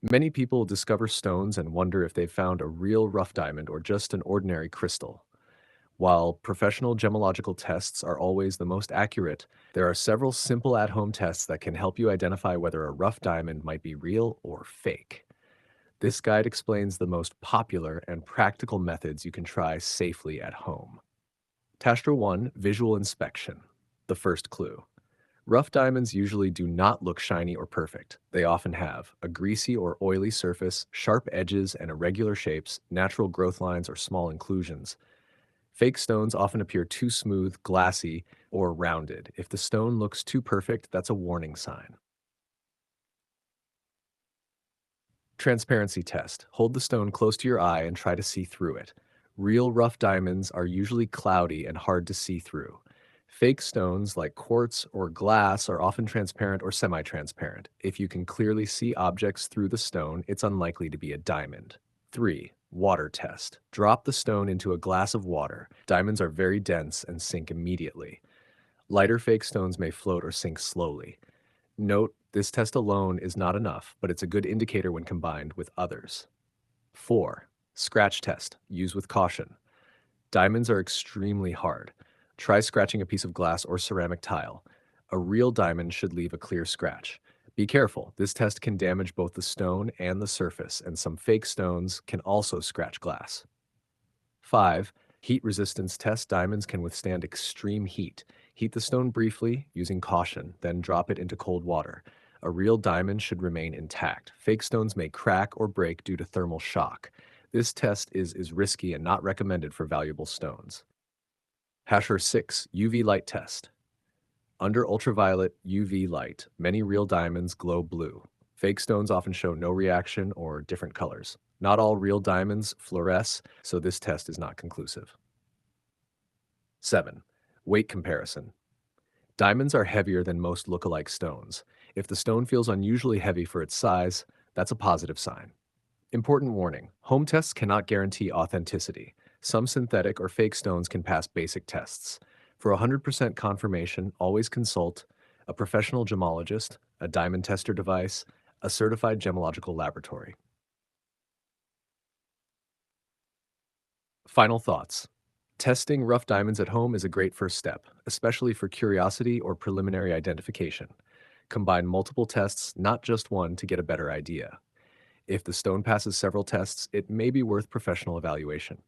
Many people discover stones and wonder if they've found a real rough diamond or just an ordinary crystal. While professional gemological tests are always the most accurate, there are several simple at home tests that can help you identify whether a rough diamond might be real or fake. This guide explains the most popular and practical methods you can try safely at home. Tastra 1 Visual Inspection. The first clue. Rough diamonds usually do not look shiny or perfect. They often have a greasy or oily surface, sharp edges and irregular shapes, natural growth lines, or small inclusions. Fake stones often appear too smooth, glassy, or rounded. If the stone looks too perfect, that's a warning sign. Transparency test. Hold the stone close to your eye and try to see through it. Real rough diamonds are usually cloudy and hard to see through. Fake stones like quartz or glass are often transparent or semi-transparent. If you can clearly see objects through the stone, it's unlikely to be a diamond. 3. Water test. Drop the stone into a glass of water. Diamonds are very dense and sink immediately. Lighter fake stones may float or sink slowly. Note, this test alone is not enough, but it's a good indicator when combined with others. 4. Scratch test. Use with caution. Diamonds are extremely hard. Try scratching a piece of glass or ceramic tile. A real diamond should leave a clear scratch. Be careful, this test can damage both the stone and the surface, and some fake stones can also scratch glass. 5. Heat resistance test. Diamonds can withstand extreme heat. Heat the stone briefly, using caution, then drop it into cold water. A real diamond should remain intact. Fake stones may crack or break due to thermal shock. This test is risky and not recommended for valuable stones. Hasher 6 UV light test. Under ultraviolet UV light, many real diamonds glow blue. Fake stones often show no reaction or different colors. Not all real diamonds fluoresce, so this test is not conclusive. 7. Weight comparison. Diamonds are heavier than most look-alike stones. If the stone feels unusually heavy for its size, that's a positive sign. Important warning, home tests cannot guarantee authenticity. Some synthetic or fake stones can pass basic tests. For 100% confirmation, always consult a professional gemologist, a diamond tester device, a certified gemological laboratory. Final thoughts. Testing rough diamonds at home is a great first step, especially for curiosity or preliminary identification. Combine multiple tests, not just one, to get a better idea. If the stone passes several tests, it may be worth professional evaluation.